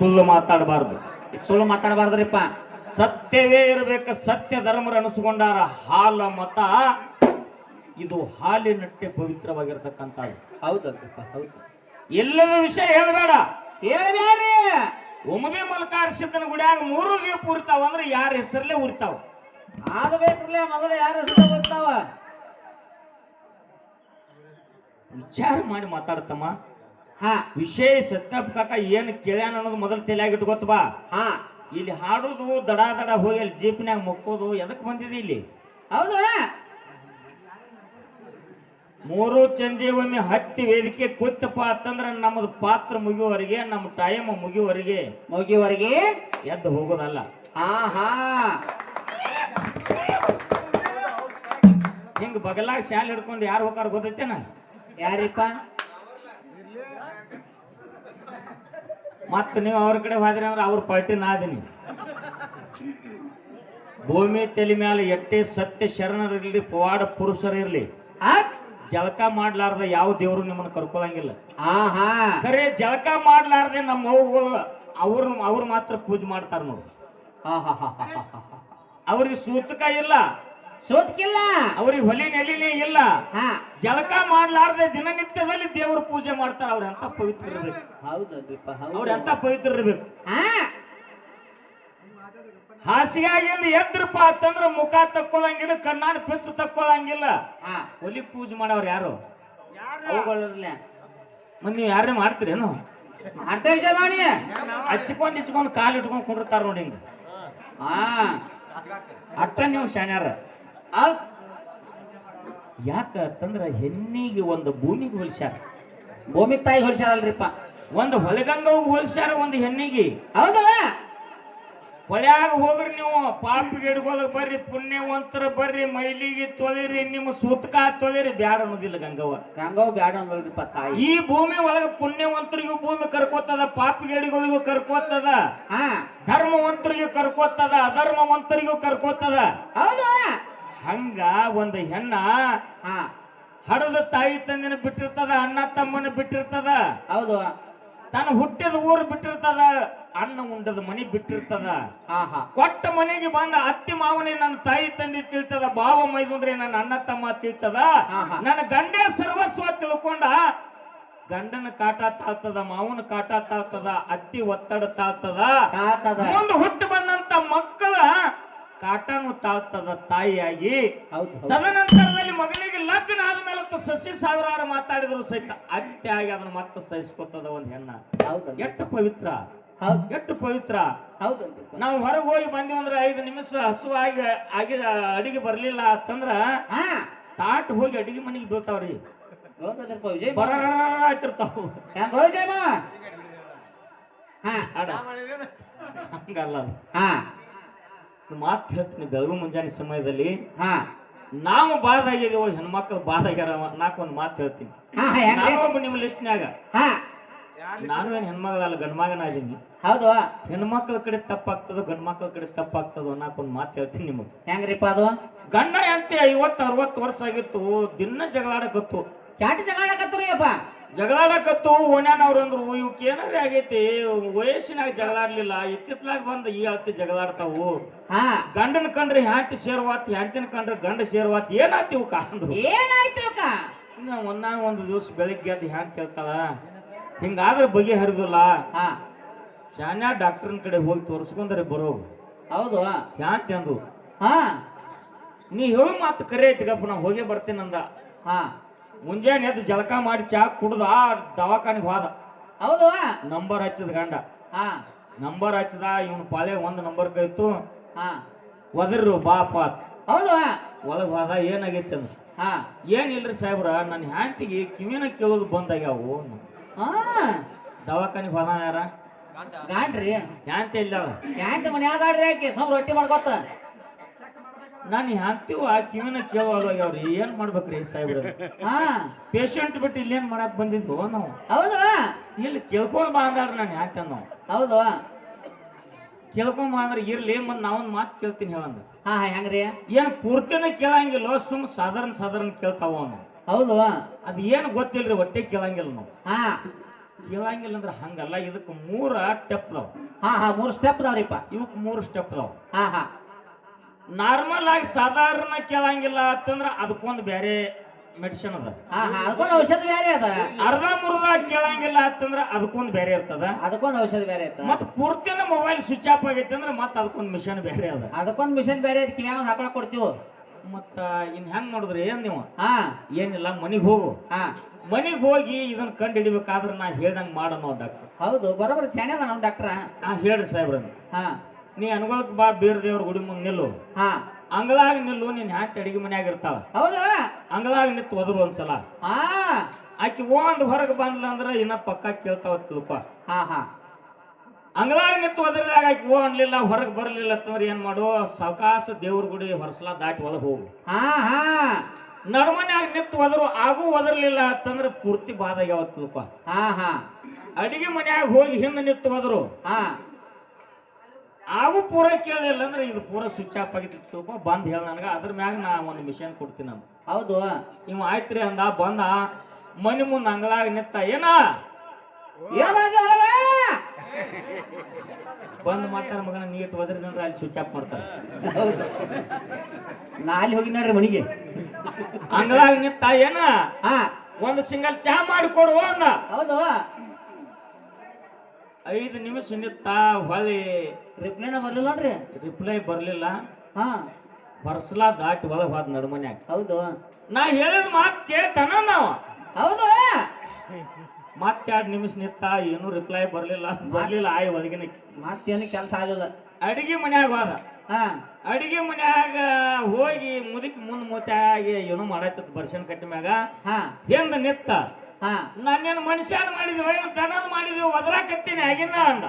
ಸುಳ್ಳು ಮಾತಾಡಬಾರ್ದು. ಸುಳ್ಳು ಮಾತಾಡಬಾರ್ದ್ರಿಪ್ಪ. ಸತ್ಯವೇ ಇರಬೇಕು. ಸತ್ಯ ಧರ್ಮರು ಅನಿಸ್ಕೊಂಡಾರ. ಹಾಲ ಮತ ಇದು ಹಾಲಿನಟ್ಟೆ ಪವಿತ್ರವಾಗಿರ್ತಕ್ಕಂಥದ್ದು. ಹೌದಲ್ರಿಪ್ಪ, ಹೌದು. ಎಲ್ಲದ ವಿಷಯ ಹೇಳಬೇಡ. ಹೇಳ್ಬ್ಯಾಡ್ರಿ. ಒಮ್ಮೆ ಮಲ್ಕಾರ ಸಿದ್ದನ ಗುಡಿಯಾಗ 3 ದೀಪ ಉರಿತಾವ ಅಂದ್ರೆ ಯಾರ ಹೆಸರಲ್ಲೇ ಉರಿತಾವ. ಆದ ಬೇಕ್ರಲ್ಲ ಮೊದಲು ಯಾರ ಹೆಸರು ಬರ್ತಾವ. ವಿಚಾರ ಮಾಡಿ ಮಾತಾಡ್ತಮ್ಮ. ಹಾ, ವಿಷಯ ಸತ್ಯಪ್ಪ ಏನ್ ಕೇಳ್ಯಾನ ಅನ್ನೋದು ಮೊದಲು ತಲೆಯಾಗಿಟ್ಟು ಗೊತ್ತ ಬಾ. ಹಾ, ಇಲ್ಲಿ ಹಾಡೋದು ದಡ ದಡ ಹೋಗಿ ಅಲ್ಲಿ ಜೀಪ್ನ್ಯಾಗ ಮುಕ್ಕೋದು ಎದಕ್ ಬಂದಿದೆ ಇಲ್ಲಿ? ಹೌದು. 3 ಸಂಜೆ ಒಮ್ಮೆ ಹತ್ತಿ ವೇದಿಕೆ ಕೂತಪ್ಪ ಅಂತಂದ್ರ ನಮ್ಮದು ಪಾತ್ರ ಮುಗಿಯುವವರೆಗೆ, ನಮ್ಮ ಟೈಮ್ ಮುಗಿಯುವವರೆಗೆ ಎದ್ದು ಹೋಗೋದಲ್ಲ. ಹಾ, ಹಿಂಗ ಬಗಲಾಗ ಶಾಲೆ ಹಿಡ್ಕೊಂಡು ಯಾರು ಹೋಗಾರ ಗೊತ್ತೈತೇನ? ಯಾರಿಪ್ಪ? ಮತ್ತ ನೀವು ಅವ್ರ ಕಡೆ ಹೋದ್ರಿ ಅಂದ್ರೆ ಅವ್ರ ಪಾರ್ಟಿ ನಾದಿನಿ. ಭೂಮಿ ತಲೆ ಮ್ಯಾಲ ಎಟ್ಟೆ ಸತ್ಯ ಶರಣರಿರ್ಲಿ, ಪವಾಡ ಪುರುಷರಿರ್ಲಿ, ಜಳಕ ಮಾಡ್ಲಾರ್ದ ಯಾವ ದೇವ್ರು ನಿಮ್ಮನ್ನ ಕರ್ಕೊಳಂಗಿಲ್ಲ. ಖರೆ ಜಳಕ ಮಾಡ್ಲಾರ್ದೆ ನಮ್ಮ ಅವ್ರು ಮಾತ್ರ ಪೂಜೆ ಮಾಡ್ತಾರ ನೋಡಿ. ಅವ್ರಿಗೆ ಸೂತಕ ಇಲ್ಲ, ಸೋತ್ಕಿಲ್ಲ, ಅವ್ರಿಗೆ ಹೊಲಿ ನೆಲಿನೇ ಇಲ್ಲ. ಜಳಕ ಮಾಡ್ಲಾರ್ದೆ ದಿನನಿತ್ಯದಲ್ಲಿ ದೇವ್ರ ಪೂಜೆ ಮಾಡ್ತಾರ. ಅವ್ರ ಎಂತ ಪವಿತ್ರ ಇರ್ಬೇಕು. ಅವ್ರ ಎಂತ ಪವಿತ್ರ ಇರ್ಬೇಕು. ಹಾಸಿಗೆಯಾಗಿಂದ ಎದ್ರಪ್ಪ ಅಂತಂದ್ರ ಮುಖ ತಕ್ಕೊಳಂಗಿಲ್ಲ, ಕಣ್ಣಾನ ಪೆಚ್ಚು ತಕ್ಕೊಳಂಗಿಲ್ಲ. ಹೊಲಿ ಪೂಜೆ ಮಾಡವ್ರ ಯಾರು? ಮತ್ ನೀವ್ ಯಾರೇ ಮಾಡ್ತೀರೇನು? ಹಚ್ಕೊಂಡ್ ಇಚ್ಕೊಂಡ್ ಕಾಲು ಇಟ್ಕೊಂಡ್ ಕುಂಡಿರ್ತಾರ ನೋಡಿ ಹಿಂಗ. ಅಟ್ಟ ನೀವು ಶಾಣ್ಯಾರ. ಯಾಕ ಅಂತಂದ್ರ ಹೆಣ್ಣಿಗೆ ಒಂದು ಭೂಮಿಗೆ ಹೋಲಿಸ್ಯಾರ, ಭೂಮಿ ತಾಯಿ ಹೋಲಿಸ್ಯಾರಲ್ರಿಪ್ಪ. ಒಂದು ಹೊಲಗಂಗವು ಹೋಲಿಸ್ಯಾರ ಒಂದು ಹೆಣ್ಣಿಗೆ. ಹೌದ? ಹೊಳ್ಯಾಗ ಹೋಗ್ರಿ ನೀವು, ಪಾಪಿಗೆ ಹಿಡ್ಕೊಳಕ್ ಬರ್ರಿ, ಪುಣ್ಯವಂತರ ಬರ್ರಿ, ಮೈಲಿಗೆ ತೊಳಿರಿ, ನಿಮ್ಮ ಸೂತಕ ತೊಳಿರಿ, ಬ್ಯಾಡ ಅನ್ನೋದಿಲ್ಲ ಗಂಗವ್ವ. ಬ್ಯಾಡ ಅನ್ನೋಲ್ರಿಪ್ಪ ತಾಯಿ. ಈ ಭೂಮಿ ಒಳಗ ಪುಣ್ಯವಂತರಿಗೂ ಭೂಮಿ ಕರ್ಕೋತದ, ಪಾಪಿಗೆ ಹಿಡಿಗಳಿಗೂ ಕರ್ಕೋತದ, ಧರ್ಮವಂತರಿಗೂ ಕರ್ಕೋತದ, ಅಧರ್ಮವಂತರಿಗೂ ಕರ್ಕೋತದ. ಹೌದು. ಹಂಗ ಒಂದು ಹೆಣ್ಣ ಹಡದ ತಾಯಿ ತಂದಿನ ಬಿಟ್ಟಿರ್ತದ, ಅಣ್ಣ ತಮ್ಮನ ಬಿಟ್ಟಿರ್ತದ. ಹೌದು. ತಾನು ಹುಟ್ಟಿದ ಊರು ಬಿಟ್ಟಿರ್ತದ, ಅಣ್ಣ ಉಂಡದ ಮನಿ ಬಿಟ್ಟಿರ್ತದ. ಕೊಟ್ಟ ಮನೆಗೆ ಬಂದ ಅತ್ತಿ ಮಾವನೇ ನನ್ನ ತಾಯಿ ತಂದೆ ತಿಳ್ತದ, ಭಾವ ಮೈದುಂಡ್ರೆ ನನ್ನ ಅಣ್ಣ ತಮ್ಮ ತಿಳ್ತದ. ನನ್ನ ಗಂಡೇ ಸರ್ವಸ್ವ ತಿಳ್ಕೊಂಡ ಗಂಡನ ಕಾಟ ತಾಳ್ತದ, ಮಾವನ ಕಾಟ ತಾಳ್ತದ, ಅತ್ತಿ ಒತ್ತಡ ತಾಳ್ತದ. ಮುಂದೆ ಹುಟ್ಟು ಬಂದಂತ ಮಕ್ಕಳ ಕಾಟನು ತಾಳ್ತದ ತಾಯಿಯಾಗಿ. ತದನಂತರದಲ್ಲಿ ಮಗನಿಗೆ ಲಗ್ನ ಆದ್ಮೇಲೆ ಸಸಿ ಸಾವಿರಾರು ಮಾತಾಡಿದ್ರು ಸಹಿತ ಅತ್ತೆ ಆಗಿ ಅದನ್ನ ಮತ್ತೆ ಸಹಿಸ್ಕೊತದ ಒಂದ್ ಹೆಣ್ಣ. ಎಷ್ಟು ಪವಿತ್ರ, ಎಷ್ಟು ಪವಿತ್ರ. ನಾವು ಹೊರಗೆ ಹೋಗಿ ಬಂದಿವಿ ಅಂದ್ರೆ 5 ನಿಮಿಷ ಹಸುವಾಗಿ ಆಗಿ ಅಡಿಗೆ ಬರ್ಲಿಲ್ಲ ಅಂತಂದ್ರ ತಾಟ್ ಹೋಗಿ ಅಡಿಗೆ ಮನೆಗೆ ಬೀಳ್ತಾವ್ರಿ, ಬರತಿರ್ತಾವ. ಹಂಗಲ್ಲ ಮಾತು ಹೇಳ್ತೀನಿ. ಬೆಳಗು ಮುಂಜಾನೆ ಸಮಯದಲ್ಲಿ ನಾವು ಬಾದಾಗಿದ್ದೀವೋ ಹೆಣ್ಮಕ್ಳು ಬಾದಾಗ್ಯಾರ. ನಾಕೊಂದು ಮಾತು ಹೇಳ್ತೀನಿ. ನಾನೊಬ್ಬ ನಿಮ್ಮ ಲಿಸ್ಟ್ನ್ಯಾಗ ನಾನು ಏನ್ ಹೆಣ್ಮಗಳಲ್ಲ, ಗಂಡ್ಮಗನ ಅದೀನಿ. ಹೌದು. ಹೆಣ್ಮಕ್ಳ ಕಡೆ ತಪ್ಪಾಗ್ತದೋ ಗಂಡ್ ಮಕ್ಳ ಕಡೆ ತಪ್ಪಾಗ್ತದೋ ನಾಕೊಂದು ಮಾತು ಹೇಳ್ತೀನಿ ನಿಮಗೆ. ಹೆಂಗ್ರಿಪ್ಪ ಅದು? ಗಂಡ ಅಂತೆ 50-60 ವರ್ಷ ಆಗಿತ್ತು, ದಿನ ಜಗಳಾಡಕತ್ತು. ಜಗಳಾಡಕತ್ತು. ಓಣ್ಯಾನವ್ರು ಅಂದ್ರು ಇವಕ್ಕೆ ಏನಾರ ಆಗೈತಿ, ವಯಸ್ಸಿನಾಗ ಜಗಳಾಡ್ಲಿಲ್ಲ, ಇತ್ತಿತ್ಲಾಗ ಬಂದ ಈ ಹತ್ತಿ ಜಗಳಾಡ್ತಾವು. ಗಂಡನ ಕಂಡ್ರೆ ಹ್ಯಾಂತಿ ಸೇರ್ವಾತ್, ಹ್ಯಾಂತಿನ ಕಂಡ್ರೆ ಗಂಡ ಸೇರ್ವಾತ್, ಏನಾಯ್ತು ಇವ್ ಕಾಂದ್ರು? ಏನಾಯ್ತು? ಒಂದು ದಿವಸ ಬೆಳಿಗ್ಗೆ ಅದು ಹ್ಯಾಂತ ಕೇಳ್ತಾಳ, ಹಿಂಗಾದ್ರೆ ಬಗೆ ಹರಿದಿಲ್ಲ, ಶಾನ್ಯಾ ಡಾಕ್ಟರ್ನ ಕಡೆ ಹೋಗಿ ತೋರಿಸ್ಕೊಂಡ್ರೆ ಬರೋ. ಹೌದು. ಹ್ಯಾಂತ ಅಂದ್ರು. ನೀ ಹೇಳೋ ಮಾತು ಕರೆ ಐತಿಗಪ್ಪ, ನಾ ಹೋಗೇ ಬರ್ತೀನಿ ಅಂದ. ಮುಂಜಾನೆ ಎದ್ದು ಜಳಕ ಮಾಡಿ ಚಾ ಕುಡ್ದ ದವಾಖಾನಿಗೆ ಹೋದ. ಹೌದು. ನಂಬರ್ ಹಚ್ಚಿದ ಗಂಡ. ನಂಬರ್ ಹಚ್ಚದ, ಇವನ್ ಪಾಳೆ 1 ನಂಬರ್ ಕೈತು. ಒದರ್ರು ಬಾಪ. ಹೌದು. ಒಳಗ್ ಹೋದ. ಏನಾಗೈತಿ ಅಂದ್ರ ಏನಿಲ್ರಿ ಸಾಹೇಬ್ರ, ನನ್ನ ಹ್ಯಾಂತಿಗೆ ಕಿವಿನ ಕೇಳೋದು ಬಂದಾಗ್ಯಾವು. ದವಾಖಾನಿಗೆ ಹೋದ. ಯಾರ ಗಾಂಡ್ರಿ? ಹ್ಯಾಂತಿ ಇಲ್ಲ, ಹ್ಯಾಂತಿ ಮನ್ಯಾಗ ಹಾಕಿ ರೊಟ್ಟಿ ಮಾಡ್ಕೊತ. ನಾನು ಹ್ಯಾಂತಿವು ಆ ಕಿವಿನ ಕೇಳೋಗ್ಯಾವ್ರಿ. ಏನ್ ಮಾಡ್ಬೇಕ್ರಿ ಸಾಹೇಬ್ರ? ಪೇಷಂಟ್ ಬಿಟ್ಟು ಇಲ್ಲೇನ್ ಮಾಡಕ್ ಬಂದಿದ್ವು ನಾವು? ಹೌದು. ಇಲ್ಲಿ ಕೇಳ್ಕೊಂಡ್ ಬಾ ಅಂದಾಡ್ರಿ ನಾನು ಹ್ಯಾಂತಿ ನಾವು. ಹೌದು. ಕೇಳ್ಕೊಂಡ್ ಬಾ ಅಂದ್ರೆ ಇರ್ಲಿ, ಮತ್ ನಾವೊಂದ್ ಮಾತು ಕೇಳ್ತೀನಿ ಹೇಳಂದ. ಹೆಂಗ್ರಿ? ಏನ್ ಪೂರ್ತಿನ ಕೇಳಂಗಿಲ್ಲ, ಸುಮ್ ಸಾಧಾರಣ ಕೇಳ್ತಾವ ನಾವು. ಹೌದು. ಅದ್ ಏನ್ ಗೊತ್ತಿಲ್ರಿ, ಹೊಟ್ಟೆ ಕೇಳಂಗಿಲ್ಲ ನಾವು. ಕೇಳಂಗಿಲ್ಲ ಅಂದ್ರೆ ಹಂಗಲ್ಲ, ಇದಕ್ಕೆ 3 ಸ್ಟೆಪ್ ಅದಾವ. ಹಾ 3 ಸ್ಟೆಪ್ ಅದಾವ್ರಿಪ್ಪ. ಇವಕ್ಕೆ 3 ಸ್ಟೆಪ್ ಅದಾವ. ಹಾ ನಾರ್ಮಲ್ ಆಗಿ ಸಾಧಾರಣ ಕೇಳಂಗಿಲ್ಲ ಅಂತಂದ್ರ ಅದಕ್ಕೊಂದು ಬೇರೆ ಮೆಡಿಸಿನ್ ಅದ. ಅದಕ್ಕೊಂದು ಔಷಧ ಬೇರೆ ಅದ. ಅರ್ಧ ಮುರ್ಧ ಕೇಳಂಗಿಲ್ಲ ಅಂತಂದ್ರ ಅದಕ್ಕೊಂದು ಬೇರೆ ಇರ್ತದ. ಅದಕ್ಕೊಂದು ಔಷಧ ಬೇರೆ ಇರ್ತದ. ಮತ್ತ ಪೂರ್ತಿನ ಮೊಬೈಲ್ ಸ್ವಿಚ್ ಆಫ್ ಆಗೈತೆ ಅಂದ್ರೆ ಮತ್ತೆ ಅದಕ್ಕೊಂದು ಮಿಷನ್ ಬೇರೆ ಅದ. ಅದಕ್ಕೊಂದು ಮಿಷನ್ ಬೇರೆ ಅದಕ್ಕೆ ಕಿವ್ಯಾಗ ಹಾಕೊಳಕ್ ಕೊಡ್ತೀವಿ. ಮತ್ತ ಇನ್ ಹೆಂಗ್ ಮಾಡಿದ್ರಿ ಏನ್ ನೀವು? ಹಾ ಏನಿಲ್ಲ, ಮನಿಗ್ ಹೋಗು. ಮನಿಗ್ ಹೋಗಿ ಇದನ್ನ ಕಂಡು ಹಿಡಿಬೇಕಾದ್ರೆ ನಾ ಹೇಳ್ದಂಗ್ ಮಾಡೋ ಡಾಕ್ಟರ್. ಹೌದು ಬರೋಬರ್ ಚಾಣೆ ಅದ ನಾವು ಡಾಕ್ಟ್ರ. ಹೇಳ್ರಿ ಸಾಹೇಬ್ರ. ಹಾ ನೀ ಅನುಗುಣಕ್ಕೆ ಬಾ, ಬೀರ್ ದೇವ್ರ ಗುಡಿ ಮುಂದೆ ನಿಲ್ಲು. ಹಾ ಅಂಗಳಾಗ ನಿಲ್ಲು. ನೀನ್ ಹ್ಯಾಂತ ಅಡಿಗೆ ಮನ್ಯಾಗ ಇರ್ತಾವ. ಹೌದು ಅಂಗಳಾಗ ನಿಂತು ಒದ್ರು ಒಂದ್ಸಲ. ಹಾ ಆಕಿ ಒಂದ್ ಹೊರಗೆ ಬಂದ್ಲ ಅಂದ್ರ ಇನ್ನ ಪಕ್ಕ ಕೇಳ್ತಾವ ತಿಳ್ಪ. ಹಾ ಅಂಗಳಾಗ ನಿಂತು ಒದ್ರದಾಗ ಆಕಿ ಅನ್ಲಿಲ್ಲ, ಹೊರಗೆ ಬರ್ಲಿಲ್ಲ ಅಂತಂದ್ರೆ ಏನ್ ಮಾಡು, ಸಾವಕಾಶ ದೇವ್ರ ಗುಡಿ ಹೊರಸಲ ದಾಟಿ ಒಳಗೆ ಹೋಗು. ಹಾ ನಡ್ಮನ್ಯಾಗ ನಿಂತು ಒದರು ಆಗೂ ಒದರ್ಲಿಲ್ಲ ಅಂತಂದ್ರೆ ಪೂರ್ತಿ ಬಾದಾಗ್ಯಾವ ತಿಳ್ಪ. ಹಾ ಅಡಿಗೆ ಮನ್ಯಾಗ ಹೋಗಿ ಹಿಂದೆ ನಿಂತು ಒದರು ಆಗೂ ಪೂರ ಕೇಳಲಿಲ್ಲ ಅಂದ್ರೆ ಇದು ಪೂರ ಸ್ವಿಚ್ ಆಫ್ ಆಗಿತ್ತು. ಬಂದ್ ಹೇಳ ನನಗ, ಅದ್ರ ಮ್ಯಾಗ ನಾ ಒಂದು ಮಿಷನ್ ಕೊಡ್ತೀನಿ ನಾನು. ಹೌದು ಇವ ಆಯ್ತ್ರಿ ಅಂದ. ಬಂದ ಮನಿ ಮುಂದೆ ಅಂಗಳಾಗ ನಿಂತ. ಏನ ಬಂದ್ ಮಾಡ್ತಾರ ಮಗನ, ನೀಟ್ ಒದ್ರಿದ್ರೆ ಅಲ್ಲಿ ಸ್ವಿಚ್ ಆಫ್ ಮಾಡ್ತಾರ. ನಾ ಅಲ್ಲಿ ಹೋಗಿ ನೋಡ್ರಿ ಮನಿಗೆ. ಅಂಗಳಾಗ ನಿಂತ. ಏನ ಒಂದು ಸಿಂಗಲ್ ಚಾ ಮಾಡಿಕೊಡು ಅಂದ. ಹೌದು 5 ನಿಮಿಷ ನಿಂತ. ಹೊಳಿ ರಿಪ್ಲೈನ ಬರ್ಲಿಲ್ಲ ನೋಡ್ರಿ. ರಿಪ್ಲೈ ಬರ್ಲಿಲ್ಲ. ಹಾ ಬರ್ಸಲಾ ದಾಟಿ ಒಳಗೆ ಹೋದ ನಡ್ಮನ್ಯಾಗ. ಹೌದು ನಾ ಹೇಳಿದ ಮಾತು ಕೇಳ್ತಾನ ನಾವ. ಹೌದು ಮತ್ತೆ 2 ನಿಮಿಷ ನಿಂತ. ಏನು ರಿಪ್ಲೈ ಬರ್ಲಿಲ್ಲ. ಆಯ್ ಒಳಗಿನ ಮತ್ತೇನು ಕೆಲಸ ಆಗಲಿಲ್ಲ. ಅಡಿಗೆ ಮನ್ಯಾಗ ಹೋದ. ಹಾ ಅಡಿಗೆ ಮನ್ಯಾಗ ಹೋಗಿ ಮುದುಕಿ ಮುಂದ್ ಮೂತ್ಯಾಗಿ ಏನೋ ಮಾಡತ್ತ ಬರ್ಷನ್ ಕಟ್ಟಿ ಮ್ಯಾಗ ಹಿಂದ ನಿತ್ತ. ನಾನೇನು ಮನುಷ್ಯನ ಮಾಡಿದ್ವಿ, ಏನು ದನದ ಮಾಡಿದ್ವಿ, ಒದರಾಕತ್ತೀನಿ ಆಗಿಂದ ಅಂದ.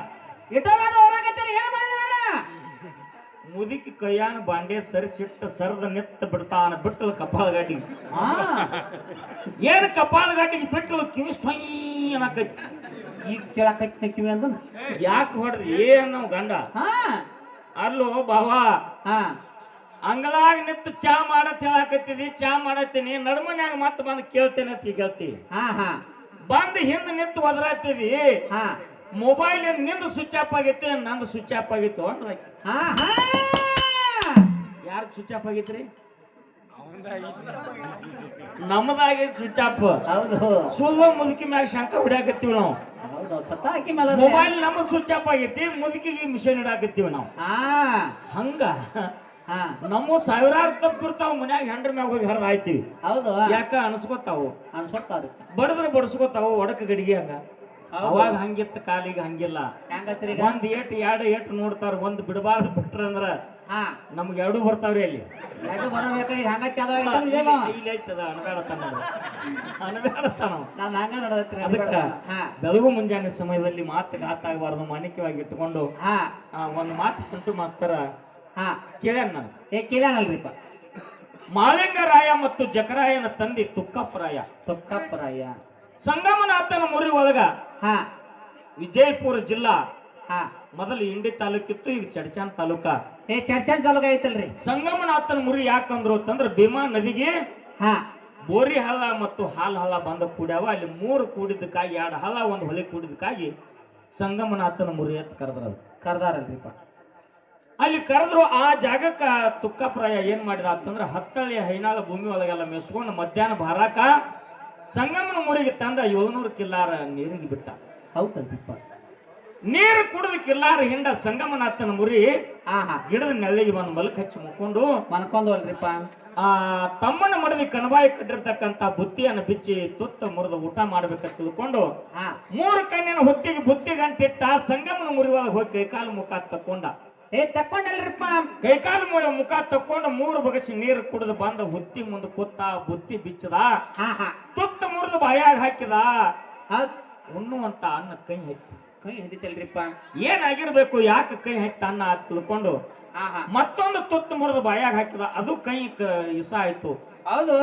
ಮುದುಕಿ ಕೈಯಾನ ಬಾಂಡೆ ಸರಿಸಿಟ್ಟ ಸರದ ನಿತ್ತ ಬಿಡ್ತಾನ. ಬಿಟ್ಟಲು ಕಪಾಲ ಗಾಟಿಗೆ. ಏನು ಕಪಾಲ ಗಾಟಿಗೆ ಬಿಟ್ಟಲು ಕಿವಿ ಸ್ವಯ್ಯನಕೈತಿ. ಈಗ ಕೇಳಕೈತಿ ಕಿವಿ ಅಂದ. ಯಾಕೆ ಹೊಡ್ರಿ ಏನ್ ನಾವು ಗಂಡ? ಅಲ್ಲೋ ಬಾವಾ, ಅಂಗಳಾಗ ನಿಂತು ಚಾ ಮಾಡತ್ ಹೇಳಾಕತ್ತಿದಿ. ಚಾ ಮಾಡತ್ತೀನಿ, ನಡ್ಮನ್ಯಾಗ ಮತ್ತೆ ಬಂದು ಕೇಳ್ತೇನೆ ಅಂತ ಕೇಳ್ತಿ. ಬಂದು ಹಿಂದ ನಿಂತು ಒದರಾತಿದಿ. ಮೊಬೈಲ್ ನಿಂದು ಸ್ವಿಚ್ ಆಫ್ ಆಗಿತ್ತು, ನಂದು ಸ್ವಿಚ್ ಆಫ್ ಆಗಿತ್ತು ಅಂತ. ಯಾರು ಸ್ವಿಚ್ ಆಫ್ ಆಗಿತ್ರಿ? ನಮ್ಮದಾಗಿ ಸ್ವಿಚ್ ಆಫ್. ಹೌದು ಸುಳ್ಳು ಮುದುಕಿ ಮ್ಯಾಗ ಶಂಕ ಹೊಡ್ಯಾಕತ್ತೀವಿ ನಾವು. ಮೊಬೈಲ್ ನಮ್ಮ ಸ್ವಿಚ್ ಆಫ್ ಆಗೈತಿ, ಮುದುಕಿಗೆ ಮಿಷನ್ ಇಡಾಕತ್ತೀವಿ ನಾವು. ಹಂಗ ನಮ್ಮ 1000 ತಪ್ಪಿರ್ತಾವ. ಮನ್ಯಾಗ ಹೆಂಡ್ರ ಮ್ಯಾಗ ಹೋಗಿ ಹರಿದ ಆಯ್ತೀವಿ. ಹೌದು ಯಾಕ ಅನ್ಸ್ಕೊತಾವು, ಬಡದ್ರ ಬಡಸ್ಕೊತಾವು. ಒಡಕ ಗಡಿಗೆ ಹಂಗ. ಅವಾಗ ಹಂಗಿತ್ತ, ಕಾಲಿಗೆ ಹಂಗಿಲ್ಲ. ಒಂದ್ ಏಟ್ 2 ಏಟ್ ನೋಡ್ತಾರ. ಒಂದ್ ಬಿಡಬಾರ್ದು ಬಿಟ್ರ ಅಂದ್ರ ನಮ್ಗೆ 2 ಬರ್ತಾವ್ರಿ. ಅಲ್ಲಿ ಇಲ್ಲಿ ಐತದ ಅನಬೇಡತಾನ. ಅದಕ್ಕ ಬೆಳಗು ಮುಂಜಾನೆ ಸಮಯದಲ್ಲಿ ಮಾತು ಗಾತಾಗಬಾರ್ದು, ಮಾಣಿಕ್ಯವಾಗಿ ಇಟ್ಕೊಂಡು ಒಂದ್ ಮಾತು ಕುಂಟು ಮಾಸ್ತರ ಕೇಳ್ಯಾನ ನಾನು. ಕೇಳ್ಯಾನಲ್ರಿಪ್ಪ. ಮಾಳಿಂಗರಾಯ ಮತ್ತು ಜಕರಾಯನ ತಂದೆ ತುಕ್ಕಪ್ಪರಾಯ. ಸಂಗಮನಾಥನ ಮುರಿ ಒಳಗ ವಿಜಯಪುರ ಜಿಲ್ಲಾ. ಮೊದಲು ಇಂಡಿ ತಾಲೂಕಿತ್ತು, ಈಗ ಚಡ್ಚಾನ್ ತಾಲೂಕ. ಚಡ್ಚಾನ್ ತಾಲೂಕ ಐತಲ್ರಿ. ಸಂಗಮನಾಥನ ಮುರಿ ಯಾಕಂದ್ರು ಅಂತಂದ್ರ ಭೀಮಾ ನದಿಗೆ ಬೋರಿ ಹಳ್ಳ ಮತ್ತು ಹಾಲ್ ಹಳ್ಳ ಬಂದ ಕೂಡ್ಯಾವ. ಅಲ್ಲಿ 3 ಕೂಡಿದ್ದಕ್ಕಾಗಿ 2 ಹಳ್ಳ 1 ಹೊಲೆ ಕೂಡಿದ್ದಕ್ಕಾಗಿ ಸಂಗಮನಾಥನ ಮುರಿ ಅಂತ ಕರ್ದಾರಲ್ರಿಪ್ಪ. ಅಲ್ಲಿ ಕರೆದ್ರು. ಆ ಜಾಗಕ್ಕ ತುಕ್ಕಪ್ರಾಯ ಏನ್ ಮಾಡಿದ ಅಂತಂದ್ರ ಹತ್ತಳ್ಳಿ ಹೈನಾಳ ಭೂಮಿ ಒಳಗೆಲ್ಲ ಮೆಸ್ಕೊಂಡು ಮಧ್ಯಾಹ್ನ ಬಾರಾಕ ಸಂಗಮನ ಮುರಿಗೆ ತಂದ 700 ಕಿಲ್ಲಾರ ನೀರಿಗೆ ಬಿಟ್ಟ. ಹೌದಲ್ರಿಪ್ಪ. ನೀರು ಕುಡಿದ ಕಿಲ್ಲಾರ ಹಿಂಡ ಸಂಗಮನಾಥನ ಮುರಿ ಗಿಡದ ನೆಳ್ಳಿಗೆ ಬಂದು ಮಲಕ್ ಹಚ್ಚಿ ಮನ್ಕೊಂಡ್ವಲ್ರಿಪ್ಪ. ತಮ್ಮನ ಮಡದಿ ಕಣಬಾಯಿ ಕಟ್ಟಿರ್ತಕ್ಕಂತ ಬುತ್ತಿಯನ್ನು ಬಿಚ್ಚಿ ತುತ್ತ ಮುರಿದು ಊಟ ಮಾಡ್ಬೇಕಂತ ತಿಳ್ಕೊಂಡು 3 ಕಣ್ಣಿನ ಹೊತ್ತಿಗೆ ಬುತ್ತಿ ಗಂಟಿಟ್ಟ. ಸಂಗಮನ ಮುರಿ ಒಳಗೆ ಹೋಗಿ ಕೈಕಾಲು ಮುಖ ತಕ್ಕೊಂಡ. ತಕ್ಕೊಂಡಲ್ರಿಪ್ಪ. ಕೈಕಾಲು ಮುಖ ತಕ್ಕೊಂಡು 3 ಬಗಸಿ ನೀರು ಕುಡಿದು ಬಂದ ಹುತ್ತಿ ಮುಂದೆ ಕೂತ. ಬುತ್ತಿ ಬಿಚ್ಚದ, ತುತ್ತ ಮುರಿದು ಬಾಯಾಗ ಹಾಕಿದ. ಉಣ್ಣುವಂತ ಅನ್ನ ಕೈ ಹಿಡಿತಲ್ರಿಪ್ಪ. ಏನಾಗಿರ್ಬೇಕು, ಯಾಕೆ ಕೈ ಹಚ್ಚ ಅನ್ನ ತಿಳ್ಕೊಂಡು ಮತ್ತೊಂದು ತುತ್ತು ಮುರಿದು ಬಾಯಾಗ ಹಾಕಿದ. ಅದು ಕೈ ಇಸ ಆಯ್ತು. ಹೌದು.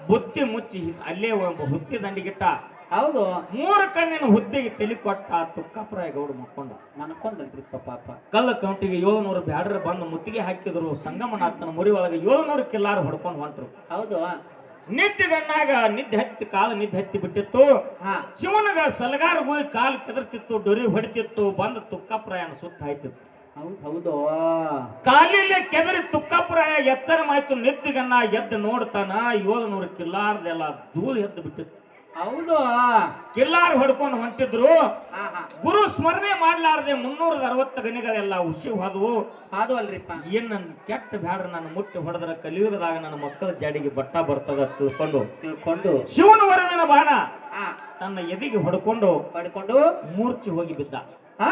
ಬುತ್ತಿ ಮುಚ್ಚಿ ಅಲ್ಲೇ ಹುತ್ತಿ ದಂಡಿಗಿಟ್ಟ. ಹೌದು. 3 ಕಣ್ಣಿನ ಹುದ್ದೆಗೆ ತಲೆ ಕೊಟ್ಟ. ತುಕ್ಕಪ್ರಾಯ ಗೌಡ ಮನ್ಕೊಂಡಲ್ರಿಪ್ಪ ಪಾಪ. ಕಲ್ಲ ಕೌಂಟಿಗೆ 700 ಬ್ಯಾಡ್ರ ಬಂದು ಮುತ್ತಿಗೆ ಹಾಕಿದ್ರು. ಸಂಗಮನಾಥನ ಮುರಿ ಒಳಗೆ 700 ಕಿಲ್ಲಾರ ಹೊಡ್ಕೊಂಡು ಹೊಂಟ್ರು. ಹೌದು. ನಿದ್ದೆಗಣ್ಣಾಗ ನಿದ್ದೆ ಹತ್ತಿ ಕಾಲು ನಿದ್ದೆ ಹತ್ತಿ ಬಿಟ್ಟಿತ್ತು. ಹಾ ಶಿವನಗ ಸಲಗಾರಗಳು ಕಾಲು ಕೆದರ್ತಿತ್ತು, ಡೊರಿ ಹೊಡಿತಿತ್ತು, ಬಂದು ತುಕ್ಕಪ್ರಾಯನ ಸುತ್ತ ಹಾಯ್ತಿತ್ತು. ಹೌದು ಕಾಲಿಲೆ ಕೆದರಿ ತುಕ್ಕಪ್ರಾಯ ಎಚ್ಚರಮಾಯ್ತು. ನಿದ್ದೆಗಣ್ಣ ಎದ್ದು ನೋಡ್ತಾನ 700 ಕಿಲ್ಲಾರ್ದೆಲ್ಲ ಧೂಳು ಎದ್ದು ಬಿಟ್ಟಿತ್ತು. ಹೌದು ಕಿಲ್ಲಾರ್ ಹೊಡ್ಕೊಂಡು ಹೊಂಟಿದ್ರು. ಹಾ ಹಾ ಗುರು ಸ್ಮರಣೆ ಮಾಡ್ಲಾರ್ದೆ 360 ಗಣಿಗಳೆಲ್ಲ ಉಸಿ ಹೋದವು. ಅದು ಅಲ್ರಿಪ್ಪ. ಏನ್ ನನ್ ಕೆಟ್ಟ ಬ್ಯಾಡ್ರ ನಾನು ಮುಟ್ಟಿ ಹೊಡೆದ್ರ ಕಲಿಯುಗದಾಗ ನನ್ನ ಮಕ್ಕಳ ಜಾಡಿಗೆ ಬಟ್ಟ ಬರ್ತದ ತಿಳ್ಕೊಂಡು ಶಿವನ ವರವಿನ ಬಾಣ ಹಾ ತನ್ನ ಎದಿಗೆ ಹೊಡ್ಕೊಂಡು ಪಡ್ಕೊಂಡು ಮೂರ್ಛೆ ಹೋಗಿ ಬಿದ್ದ. ಹಾ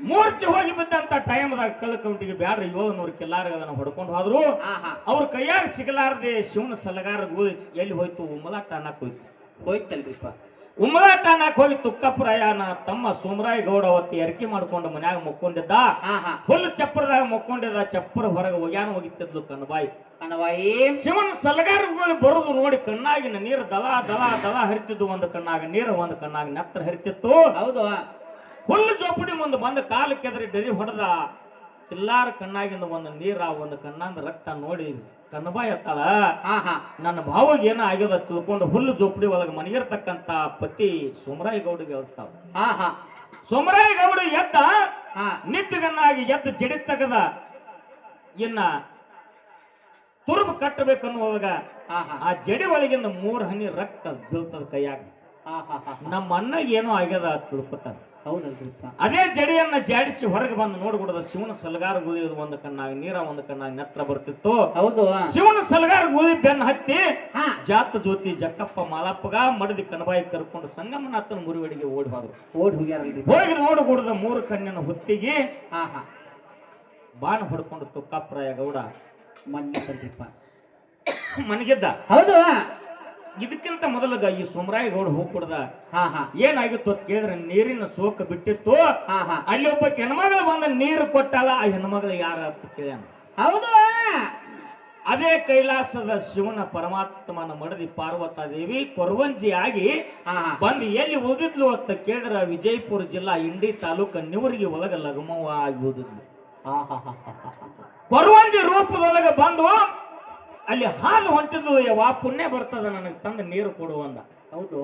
ಮೂರ್ಛೆ ಹೋಗಿ ಬಿದ್ದಂತ ಟೈಮ್ದಾಗ ಕಲ್ಕೌಂಟಿಗೆ ಬ್ಯಾಡ್ರ 700 ಕಿಲ್ಲಾರ್ಗದನ್ನ ಹೊಡ್ಕೊಂಡು ಹೋದ್ರು. ಹಾ ಹಾ ಅವ್ರ ಕೈಯಾಗ ಸಿಗಲಾರ್ದೆ ಶಿವನ ಸಲಗಾರ ಎಲ್ಲಿ ಹೋಯ್ತು? ಉಮ್ಮಲಾಟ ಅನ್ನಕ್ ಹೋಯ್ತು. ಹೋಯ್ತಲ್ರಿಪ್ಪ. ಉಮ್ಮಲಾಟ ಅನ್ನಕ್ ಹೋಗಿ ತುಕ್ಕಪ್ಪರಾಯನ ತಮ್ಮ ಸೋಮರಾಯ ಗೌಡ ಅವತ್ತು ಎರಕೆ ಮಾಡ್ಕೊಂಡು ಮನ್ಯಾಗ ಮುಕ್ಕೊಂಡಿದ್ದ. ಹಾ ಹಾ ಹುಲ್ಲು ಚಪ್ಪರದಾಗ ಮುಕ್ಕೊಂಡಿದ್ದ. ಚಪ್ಪರ ಹೊರಗೆ ಒಗ್ಯಾನ ಹೋಗಿತ್ತಿದ್ಲು ಕಣಬಾಯಿ. ಕಣವಾಯಿ ಶಿವನ ಸಲಗಾರಗಳು ಬರುದು ನೋಡಿ ಕಣ್ಣಾಗಿನ ನೀರು ದಲ ದಲ ದಲ ಹರಿತಿದ್ದು. ಒಂದು ಕಣ್ಣಾಗ ನೀರು, ಒಂದು ಕಣ್ಣಾಗ ನೆತ್ರ ಹರಿತಿತ್ತು. ಹೌದು ಹುಲ್ಲು ಜೋಪಡಿ ಮುಂದೆ ಬಂದು ಕಾಲು ಕೆದರಿ ಡರಿ ಹೊಡೆದ. ಎಲ್ಲಾರ ಕಣ್ಣಾಗಿಂದ ಒಂದು ನೀರ, ಒಂದು ಕಣ್ಣಾಂದ ರಕ್ತ ನೋಡಿ ಕಣ್ಣಬಾಯಿ ಎತ್ತಾಳ. ಹಾ ಹಾ ನನ್ನ ಭಾವಗೆ ಏನೋ ಆಗ್ಯದ ತಿಳ್ಕೊಂಡು ಹುಲ್ಲು ಜೋಪಡಿ ಒಳಗೆ ಮನೆಗಿರ್ತಕ್ಕಂತ ಪತಿ ಸೋಮರಾಯ ಗೌಡಿಗೆ ಹೇಳ್ತಾವ. ಹಾ ಹಾ ಸೋಮರಾಯ ಗೌಡ ಎದ್ದ. ಹಾ ನಿದ್ದಗನ್ನಾಗಿ ಎದ್ದು ಜಡಿ ತೆಗದ. ಇನ್ನ ತುರುಬು ಕಟ್ಟಬೇಕನ್ನುವಾಗ ಹಾ ಹಾ ಆ ಜಡಿ ಒಳಗಿಂದ 3 ಹನಿ ರಕ್ತ ಬೀಳ್ತದ ಕೈಯಾಗ. ಹಾ ಹಾ ಹಾ ನಮ್ಮ ಅಣ್ಣಗೆ ಏನೋ ಆಗ್ಯದ ತಿಳ್ಕೊತಾನ. ಹೌದಲ್ರಿಪ್ಪ. ಅದೇ ಜಡಿಯನ್ನ ಜಾಡಿಸಿ ಹೊರಗೆ ಬಂದು ನೋಡ್ಬಿಡದ. ಶಿವನ ಸಲಗಾರ ಗುಳಿಯೋದು ಒಂದು ಕಣ್ಣಾಗ ನೀರ, ಒಂದು ಕಣ್ಣಾಗ ನೆತ್ರ ಬರ್ತಿತ್ತು. ಹೌದು ಶಿವನ ಸಲಗಾರ ಗುಳಿ ಬೆನ್ನ ಹತ್ತಿ ಹಾ ಜಾತ ಜ್ಯೋತಿ ಜಕ್ಕಪ್ಪ ಮಾಲಪ್ಪಗ ಮಡದಿ ಕಣಬಾಯಿ ಕರ್ಕೊಂಡು ಸಂಗಮನಾಥನ ಮುರಿವಡಿಗೆ ಓಡಿ ಹೋದ್ರು. ಓಡ್ ಹೋಗ್ಯಾರಲ್ರಿ. ಹೋಗಿ ನೋಡ್ಬಿಡದ 3 ಕಣ್ಣಿನ ಹೊತ್ತಿಗೆ ಹಾ ಹಾ ಬಾಣ ಹೊಡ್ಕೊಂಡು ತುಕ್ಕಪ್ರಾಯ ಗೌಡ ಮನ್ನಿಪ್ಪ. ಮನಗಿದ್ದ. ಹೌದು ಇದಕ್ಕಿಂತ ಮೊದಲಾಗ ಈ ಸೋಮರಾಯ ಗೌಡ ಹೋಗ್ಬಿಡ್ದ. ಹಾ ಹಾ ಏನಾಗಿತ್ತು ಅಂತ ಕೇಳಿದ್ರೆ ನೀರಿನ ಸೋಕ ಬಿಟ್ಟಿತ್ತು. ಹಾ ಹಾ ಅಲ್ಲಿ ಒಬ್ಬ ಹೆಣ್ಮಗಳು ಬಂದ ನೀರು ಕೊಟ್ಟಾಳ. ಆ ಹೆಣ್ಮಗಳು ಯಾರ ಅಂತ ಕೇಳ್ಯಾನ. ಹೌದು ಅದೇ ಕೈಲಾಸದ ಶಿವನ ಪರಮಾತ್ಮನ ಮಡದಿ ಪಾರ್ವತಾದೇವಿ ಕೊರವಂಜಿಯಾಗಿ ಹಾ ಹಾ ಬಂದು ಎಲ್ಲಿ ಉಳಿದಿದ್ಲು ಅಂತ ಕೇಳಿದ್ರ ವಿಜಯಪುರ ಜಿಲ್ಲಾ ಇಂಡಿ ತಾಲೂಕ ನಿವರಿಗೆ ಒಳಗ ಲಗಮವ್ವ ಆಗಿ ಉಳಿದಿದ್ಲು. ಹಾ ಹಾ ಹಾ ಹಾ ಕೊರವಂಜಿ ರೂಪದೊಳಗೆ ಬಂದು ಅಲ್ಲಿ ಹಾಲು ಹೊಂಟಿದ್ಲು. ಯಾವ ಪುಣ್ಯ ಬರ್ತದ ನನಗೆ ತಂದು ನೀರು ಕೊಡುವಂದ. ಹೌದು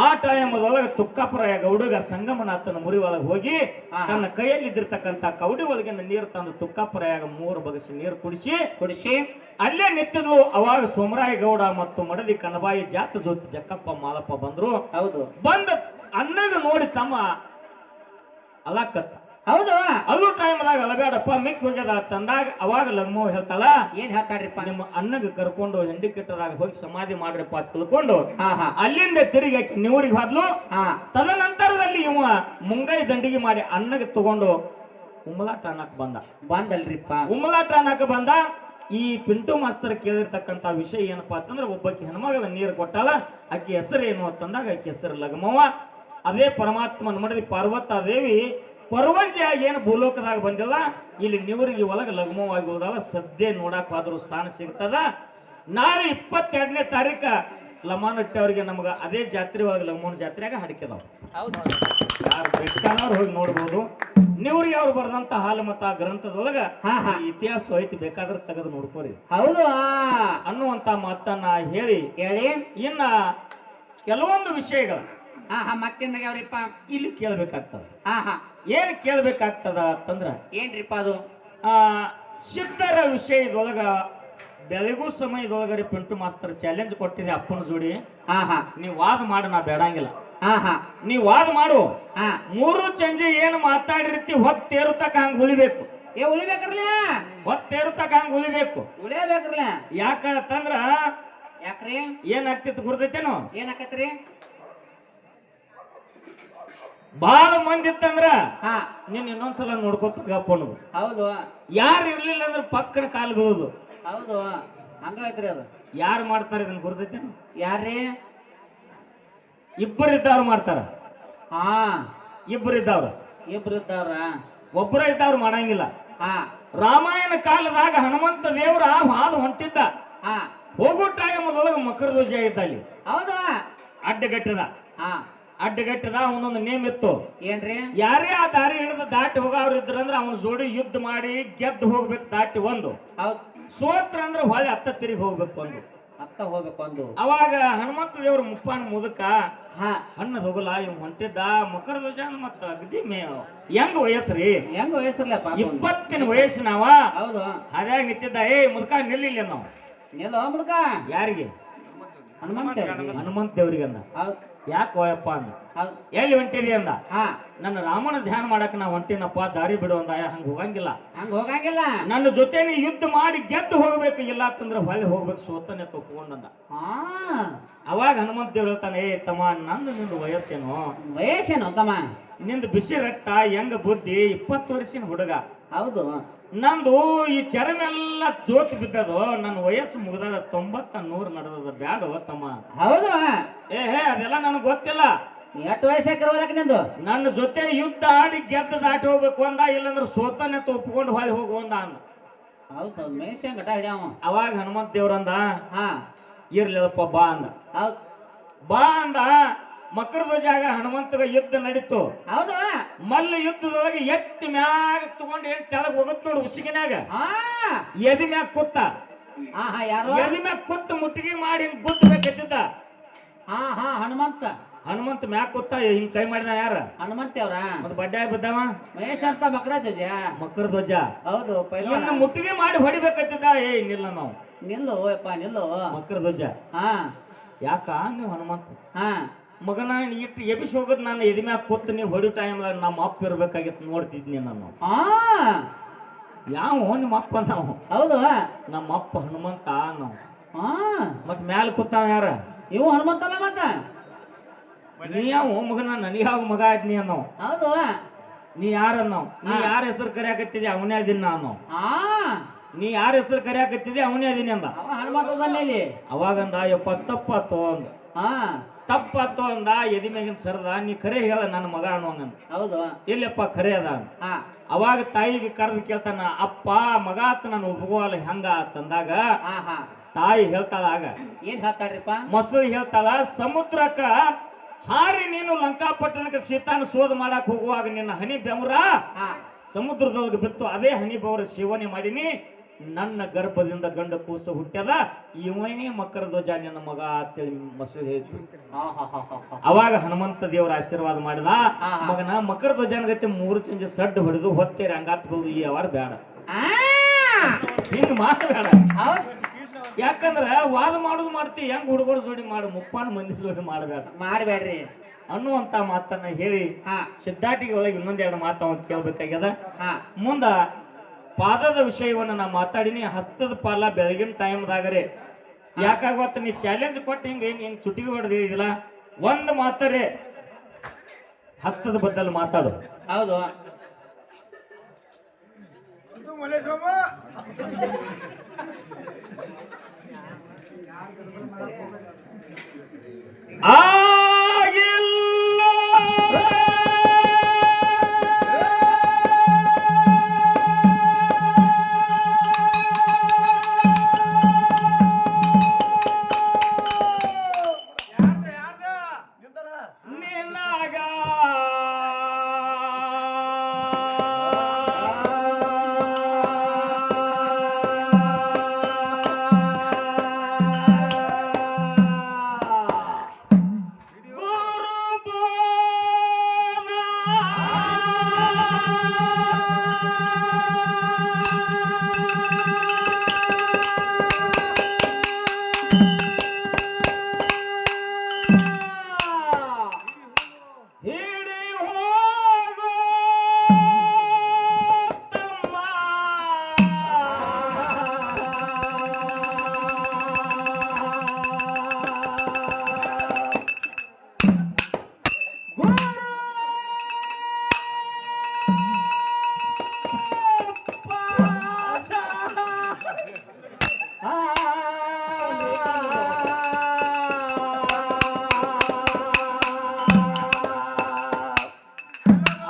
ಆ ಟೈಮದೊಳಗೆ ತುಕ್ಕಪ್ಪರಾಯ ಗೌಡಗ ಸಂಗಮನಾಥನ ಮುರಿ ಒಳಗೆ ಹೋಗಿ ತನ್ನ ಕೈಯಲ್ಲಿ ಇದ್ದಿರ್ತಕ್ಕಂಥ ಕವಡಿ ಒಳಗಿನ ನೀರು ತಂದು ತುಕ್ಕಪ್ಪರಾಯಾಗ 3 ಬಗಸಿ ನೀರು ಕುಡಿಸಿ ಅಲ್ಲೇ ನಿಂತಿದ್ಲು. ಅವಾಗ ಸೋಮರಾಯ ಗೌಡ ಮತ್ತು ಮಡದಿ ಕಣಬಾಯಿ ಜಾತ ಜ್ಯೋತಿ ಜಕ್ಕಪ್ಪ ಮಾಲಪ್ಪ ಬಂದ್ರು. ಹೌದು ಬಂದ ಅಣ್ಣಗ ನೋಡಿ ತಮ್ಮ ಅಲಾಕತ್ತ. ಹೌದು ಅಲ್ಲೂ ಟೈಮ್ದಾಗ ಅಲಬೇಡಪ್ಪ ಮಿಕ್ ಹೋಗ್ಯದ ತಂದಾಗ ಅವಾಗ ಲಗ್ಮವ್ ಹೇಳ್ತಾಳ, ಏನ್ ಹೇಳ್ತಾಡ್ರಿಪ್ಪ? ನಿಮ್ಮ ಅಣ್ಣಗೆ ಕರ್ಕೊಂಡು ಹೆಂಡಿ ಕೆಟ್ಟದಾಗ ಹೋಗಿ ಸಮಾಧಿ ಮಾಡ್ರಪ್ಪ ತಿಳ್ಕೊಂಡು ಹಾ ಹಾ ಅಲ್ಲಿಂದ ತಿರುಗಿ ನೀವರಿಗೆ ಹೋದ್ಲು. ಹಾ ತದನಂತರದಲ್ಲಿ ಇವ ಮುಂಗೈ ದಂಡಿಗೆ ಮಾಡಿ ಅಣ್ಣಗೆ ತಗೊಂಡು ಉಮ್ಮಲಾಟ ಅನ್ನಕ್ ಬಂದಲ್ರಿಪ್ಪ. ಉಮ್ಮಲಾಟ ಅನ್ನಕ್ ಬಂದ. ಈ ಪಿಂಟು ಮಾಸ್ತರ್ ಕೇಳಿರ್ತಕ್ಕಂತ ವಿಷಯ ಏನಪ್ಪಾ ಅಂತಂದ್ರೆ ಒಬ್ಬಕ್ಕೆ ಹೆಣ್ಮಗಳ ನೀರು ಕೊಟ್ಟಾಳ. ಆಕೆ ಹೆಸರು ಏನು ಅಂತಂದಾಗ ಆಕೆ ಹೆಸರು ಲಗಮವ್ವ. ಅದೇ ಪರಮಾತ್ಮನ ಮಡದಿ ಪಾರ್ವತಾದೇವಿ ಕೊರವಂಜಿಯಾಗಿ ಏನು ಭೂಲೋಕದಾಗ ಬಂದಿಲ್ಲ, ಇಲ್ಲಿ ನೀವರಿಗೆ ಒಳಗೆ ಲಗ್ಮವಾಗಿ ಹೋದಾಗ ಸದ್ಯ ನೋಡಕ್ ಹೋದ್ರು ಸ್ಥಾನ ಸಿಗ್ತದ. ನಾಳೆ 22ನೇ ತಾರೀಕು ಲಮಾನಟ್ಟಿ ಅವ್ರಿಗೆ ನಮ್ಗೆ ಅದೇ ಜಾತ್ರೆ ಒಳಗೆ ಲಗ್ಮೋನ್ ಜಾತ್ರೆಯಾಗ ಹಡಿಕೆದಾವ. ಯಾರು ಬೇಕಾದವ್ರು ಹೋಗಿ ನೋಡ್ಬೋದು. ನೀವ್ರಿಗೆ ಅವ್ರು ಬರೆದಂತ ಹಾಲು ಮತ ಗ್ರಂಥದೊಳಗ ಇತಿಹಾಸ ಐತಿ, ಬೇಕಾದ್ರೆ ತೆಗೆದು ನೋಡ್ಕೋರಿ. ಹೌದು ಅನ್ನುವಂತ ಮಾತನ್ನ ಹೇಳಿ ಇನ್ನ ಕೆಲವೊಂದು ವಿಷಯಗಳು ಮತ್ತೇನ್ರಿಪ್ಪ ಇಲ್ಲಿ ಕೇಳ್ಬೇಕಾಗ್ತದ. ಹಾ ಹಾ ಏನ್ ಕೇಳ್ಬೇಕಾಗ್ತದ ಅಂತಂದ್ರ ಏನ್ರಿಪ್ಪ ಅದು? ಸಿದ್ಧರ ವಿಷಯದೊಳಗ ಬೆಳಗೂ ಸಮಯದೊಳಗರೆ ಪಿಂಟು ಮಾಸ್ತರ್ ಚಾಲೆಂಜ್ ಕೊಟ್ಟಿದೆ ಅಪ್ಪನ ಜೋಡಿ. ಹಾ ಹಾ ನೀವ್ ವಾದ ಮಾಡು, ನಾ ಬೇಡಂಗಿಲ್ಲ. ಹಾ ಹಾ ನೀವ್ ವಾದ ಮಾಡು. ಹಾ 3 ಚಂಜಿ ಏನು ಮಾತಾಡಿರ್ತಿ ಹೊತ್ತೇರುತಕ್ಕ ಹಂಗ ಉಳಿಬೇಕು. ಉಳಿಬೇಕ್ರಲ್ಲ, ಹೊತ್ತೇರುತಕ್ಕ ಹಂಗ ಉಳಿಬೇಕು. ಉಳಿಯಬೇಕ್ರಲ್ಲ. ಯಾಕಂದ್ರ ಯಾಕ್ರಿ ಏನಾಗ್ತಿತ್ತು ಗುರ್ತೈತೇನು? ಏನಾಕತ್ರಿ? ಬಾಳ ಮಂದಿ ಇತ್ತಂದ್ರ ಹಾ ನೀನ್ ಇನ್ನೊಂದ್ಸಲ ನೋಡ್ಕೊತ ಗಪ್ಪ ಅನ್ನೋದು. ಹೌದು. ಯಾರು ಇರ್ಲಿಲ್ಲ ಅಂದ್ರೆ ಪಕ್ಕನ ಕಾಲು ಬೀಳೋದು. ಹೌದು ಹಂಗೈತ್ರಿ ಅದು. ಯಾರು ಮಾಡ್ತಾರೆ ಇದನ್ನ ಗುರ್ತೈತೇನು? ಯಾರ್ರಿ? ಇಬ್ಬರು ಇದ್ದವ್ರು ಮಾಡ್ತಾರ. ಹಾ ಇಬ್ಬರು ಇದ್ದವ್ರು ಒಬ್ಬರ ಇದ್ದವ್ರು ಮಾಡಂಗಿಲ್ಲ. ಹಾ ರಾಮಾಯಣ ಕಾಲದಾಗ ಹನುಮಂತ ದೇವ್ರ ಹಾಲು ಹೊಂಟಿದ್ದ. ಹಾ ಹೋಗೋ ಟೈಮದೊಳಗೆ ಮಕರ ಧ್ವಜ ಇದ್ದ ಅಲ್ಲಿ. ಹೌದು ಅಡ್ಡಗಟ್ಟದ ಹಾ ಅಡ್ಡಗಟ್ಟದ ಒಂದೊಂದು ನೇಮ್ ಇತ್ತು. ಏನ್ರಿ? ಯಾರೇ ಆ ದಾರಿ ಹಿಡಿದು ದಾಟಿ ಹೋಗೋರು ಇದ್ರಂದ್ರ ಅವನ ಜೋಡಿ ಯುದ್ಧ ಮಾಡಿ ಗೆದ್ದು ಹೋಗ್ಬೇಕು ದಾಟಿ ಒಂದು. ಹೌದು. ಸೋತ್ರ ಅಂದ್ರೆ ಹೊಳೆ ಅತ್ತ ತಿರುಗಿ ಹೋಗ್ಬೇಕು ಒಂದು. ಅತ್ತ ಹೋಗ್ಬೇಕು ಒಂದು. ಅವಾಗ ಹನುಮಂತ ದೇವ್ರ ಮುಪ್ಪಾನ ಮುದಕ ಹಾ ಹಣ್ಣು ಹೋಗಲ್ಲ ಇವ್ ಹೊಂಟಿದ್ದ ಮಕರ ಧ್ವಜ ಮತ್ತ ಅಗದಿ ಹೆಂಗ ವಯಸ್ಸ್ರಿ ಹೆಂಗ ವಯಸ್ಸಲ್ಲ ಪಾಪ ಅವ್ನ್ದು. 20 ವಯಸ್ಸಿನವ ಹೌದು ಅದ್ಯಾಗ ನಿಂತಿದ್ದ ಮುದಕ ನಿಲ್ಲಿಲ್ಲ ನಾವು ನಿಲ್ಲೋ ಮುದುಕ ಯಾರಿಗೆ ಹನುಮಂತ ಹನುಮಂತ ದೇವ್ರಿಗೆ ಅಂದ ಹೌದು ಯಾಕೆ ಹೋಯಪ್ಪ ಅಂದ ಹೌದು ಎಲ್ಲಿ ಹೊಂಟಿದಿ ಅಂದ ಹಾ ನನ್ನ ರಾಮನ ಧ್ಯಾನ ಮಾಡಕ್ ನಾ ಹೊಂಟಿನಪ್ಪ ದಾರಿ ಬಿಡು ಅಂದ ಹಂಗ ಹೋಗಂಗಿಲ್ಲ ಹಂಗ ಹೋಗಂಗಿಲ್ಲ. ನನ್ನ ಜೊತೆ ನೀ ಯುದ್ಧ ಮಾಡಿ ಗೆದ್ದು ಹೋಗ್ಬೇಕು ಇಲ್ಲ ಅಂತಂದ್ರೆ ಹೊಳ್ಳಿ ಹೋಗ್ಬೇಕು ಸೋತನೆ ತಗೊಂಡಂದ ಹಾ ಅವಾಗ ಹನುಮಂತ ದೇವ್ರು ಹೇಳ್ತಾನೆ ಏ ತಮ್ಮ ನಂದು ನಿಂದು ವಯಸ್ಸೇನು ವಯಸ್ಸೇನು ತಮ್ಮ? ನಿಂದು ಬಿಸಿ ರಕ್ತ ಹೆಂಗ ಬುದ್ಧಿ 20 ವರ್ಷಿನ ಹುಡುಗ ಹೌದು ನಂದು ಈ ಚರ್ಮೆಲ್ಲ ಜೋತ್ ಬಿದ್ದದು ನನ್ನ ವಯಸ್ಸು ಮುಗ್ದದ 90 100 ನಡೆದದ ಬ್ಯಾಡ ತಮ್ಮ ಹೌದು ಹೇ ಅದೆಲ್ಲ ನನಗೆ ಗೊತ್ತಿಲ್ಲ ಎಷ್ಟು ವಯಸ್ಸಾಕ ಇರ್ಬೇಕು ನಿಂದು? ನನ್ನ ಜೊತೆ ಯುದ್ಧ ಆಡಿ ಗೆದ್ದು ದಾಟಿ ಹೋಗ್ಬೇಕು ಅಂದ ಇಲ್ಲಂದ್ರೆ ಸೋತನೆ ಒಪ್ಕೊಂಡು ಹೊಳಿ ಹೋಗು ಅಂದ ಅಂದ ಹೌದು ಮೇಷ ಗಟ ಹಿಡಿಯವ. ಅವಾಗ ಹನುಮಂತ ದೇವ್ರಂದ ಹಾ ಇರ್ಲಿಲ್ಲಪ್ಪ ಬಾ ಅಂದ ಹೌದು ಬಾ ಅಂದ ಮಕರ ಧ್ವಜಾಗ ಹನುಮಂತಗ ಯುದ್ಧ ನಡೀತು. ಹೌದು ಮಲ್ಲ ಯುದ್ಧದೊಳಗೆ ಎತ್ತಿ ಮ್ಯಾಗ ತಗೊಂಡು ಏನ್ ತೆಳಗ್ ಹೋಗತ್ ನೋಡು ಉಸಿಗಿನ್ಯಾಗ ಹಾ ಎದಿ ಮ್ಯಾಗ ಕೂತ ಹಾ ಹಾ ಯಾರು? ಎದಿ ಮ್ಯಾಗ ಕೂತ್ ಮುಟ್ಟಿಗೆ ಮಾಡಿ ಹಿಂಗ್ ಗುದ್ದಬೇಕತ್ತಿದ್ದ ಹಾ ಹಾ ಹನುಮಂತ ಹನುಮಂತ ಮ್ಯಾಗ ಕೂತ ಹಿಂಗ್ ಕೈ ಮಾಡಿದ ಯಾರ ಹನುಮಂತ ಅವ್ರ ಮತ್ ಬಡ್ಡೆ ಬಿದ್ದವ ಮಹೇಶ್ ಅಂತ ಮಕರಾಜ. ಮಕರ ಧ್ವಜ ಹೌದು ಪೈಲ ಇನ್ನ ಮುಟ್ಟಿಗೆ ಮಾಡಿ ಹೊಡಿಬೇಕತ್ತಿದ್ದ ನಿಲ್ಲ ನಾವು ನಿಲ್ಲು ಯಪ್ಪ ನಿಲ್ಲು. ಮಕರ ಧ್ವಜ ಹಾ ಯಾಕ ನೀವು ಹನುಮಂತ ಹಾ ಮಗನ ಇಟ್ಟು ಎಬಿಸ್ ಹೋಗೋದ್ ನಾನು ಎದಿ ಮ್ಯಾಗ ಕೂತ್ ನೀವು ಹೊಡಿ ಟೈಮ್ದಾಗ ನಮ್ಮ ಅಪ್ಪ ಇರ್ಬೇಕಾಗಿತ್ತು ನೋಡ್ತಿದ್ನಿ ನಾನು. ಹಾ ಯಾವ ನಿಮ್ಮ ಅಪ್ಪ ನಾವು ಹೌದು ನಮ್ಮ ಅಪ್ಪ ಹನುಮಂತ ನಾವು ಹಾ ಮತ್ ಮ್ಯಾಲ ಕೂತಾವ ಯಾರ ಇವು ಹನುಮಂತಲ್ಲ ಮತ್ತ ನೀ ಯಾವ ಮಗನ ನನಗೆ ಯಾವ ಮಗ ಆದ್ನಿ ಅನ್ನೋ ಹೌದು ನೀ ಯಾರನ್ನೋ ನೀ ಯಾರ ಹೆಸರು ಕರೆಯಾಕತ್ತಿದ್ದೆ ಅವನೇ ಅದೀನಿ ನಾನು ಹಾ ನೀ ಯಾರ ಹೆಸರು ಕರೆಯಾಕತ್ತಿದ್ದೆ ಅವನೇ ಅದೀನಿ ಅಂದ. ಅವ ಹನುಮಂತದಲ್ಲಿ ಇಲ್ಲಿ ಅವಾಗಂದ ಯಪ್ಪ ತಪ್ಪಾತು ಅಂದ ಹಾ ತಪ್ಪಾತು ಅಂದ ಎದಿ ಮ್ಯಾಗಿನ ಸರದ ನೀ ಖರೆ ಹೇಳ ನನ್ನ ಮಗ ಅನ್ನೋಂಗಂದ. ಹೌದು ಇಲ್ಲಪ್ಪ ಖರೆ ಅದ ಅಂದ. ಹಾ ಅವಾಗ ತಾಯಿಗೆ ಕರೆದು ಕೇಳ್ತಾನ ಅಪ್ಪ ಮಗ ಆತ ನಾನು ಒಪ್ಕೋಲ್ಲ ಹೆಂಗ ಅಂತಂದಾಗ ಹಾ ಹಾ ತಾಯಿ ಹೇಳ್ತಾಳ ಆಗ ಏನ್ ಹೇಳ್ತಾರ್ರಿಪ್ಪ? ಮೊಸರು ಹೇಳ್ತಾಳ ಸಮುದ್ರಕ್ಕ ಹಾರಿ ನೀನು ಲಂಕಾಪಟ್ಟಣಕ್ಕೆ ಸೀತಾನ ಶೋಧ ಮಾಡಕ್ ಹೋಗುವಾಗ ನಿನ್ನ ಹನಿ ಬೆವರ ಹಾ ಸಮುದ್ರದೊಳಗೆ ಬಿತ್ತು ಅದೇ ಹನಿ ಬೆವರ ಸೇವನೆ ಮಾಡಿನಿ ನನ್ನ ಗರ್ಭದಿಂದ ಗಂಡ ಕೂಸು ಹುಟ್ಟ್ಯದ ಇವನೇ ಮಕರ ಧ್ವಜ ನಿನ್ನ ಮಗ ಅಂತೇಳಿ ಮೊಸರು ಹೇಳ್ತು. ಹಾ ಹಾ ಹಾ ಹಾ ಹಾ ಅವಾಗ ಹನುಮಂತ ದೇವರ ಆಶೀರ್ವಾದ ಮಾಡಿದ ಹಾ. ಮಗನ ಮಕರ ಧ್ವಜನ ಗತಿ 3 ಚಂಜ ಸಡ್ಡು ಹೊಡೆದು ಹೊತ್ತೇರಿ ಹಂಗಾತ್ ಬೋದು ಈ ಅವಾರ್ಡ್ ಬೇಡ ಆ! ಹಿಂಗ್ ಮಾತಬೇಡ. ಹೌದ್ ಯಾಕಂದ್ರ ವಾದ ಮಾಡುದು ಮಾಡ್ತಿ ಹೆಂಗ್ ಹುಡುಗರ ಜೋಡಿ ಮಾಡು ಮುಪ್ಪಾನ ಮಂದಿ ಜೋಡಿ ಮಾಡಬೇಡ ಮಾಡ್ಬೇಡ್ರಿ ಅನ್ನುವಂತ ಮಾತನ್ನ ಹೇಳಿ ಹಾ ಸಿದ್ಧಾಟಿಗೆ ಒಳಗೆ ಇನ್ನೊಂದೆರಡು ಮಾತು ಅಂತ ಕೇಳ್ಬೇಕಾಗ್ಯದ. ಹಾ ಮುಂದ ಪಾದದ ವಿಷಯವನ್ನ ನಾ ಮಾತಾಡಿನಿ. ಹಸ್ತದ ಪಾಲ ಬೆಳಗಿನ ಟೈಮ್ದಾಗರೆ ಯಾಕಾಗತ್ತ ನೀ ಚಾಲೆಂಜ್ ಕೊಟ್ಟು ಹಿಂಗ್ ಚುಟಿಗೆ ಹೊಡೆದಿಲ್ಲ ಒಂದ್ ಮಾತರೆ ಹಸ್ತದ ಬದಲು ಮಾತಾಡು. ಹೌದು ಆಗಿಲ್ಲ ನಿನಗ ಹಿಡಿ ಹೋಗೋ ತಮ್ಮ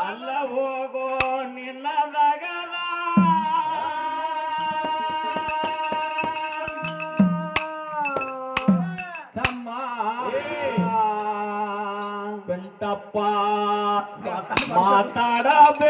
ಅಲ್ಲ ಹೋಗೋ ನಿನ್ನದಾಗದ ತಮ್ಮ ಗಂಟಪ್ಪ ಮಾತಾಡಬೇಡ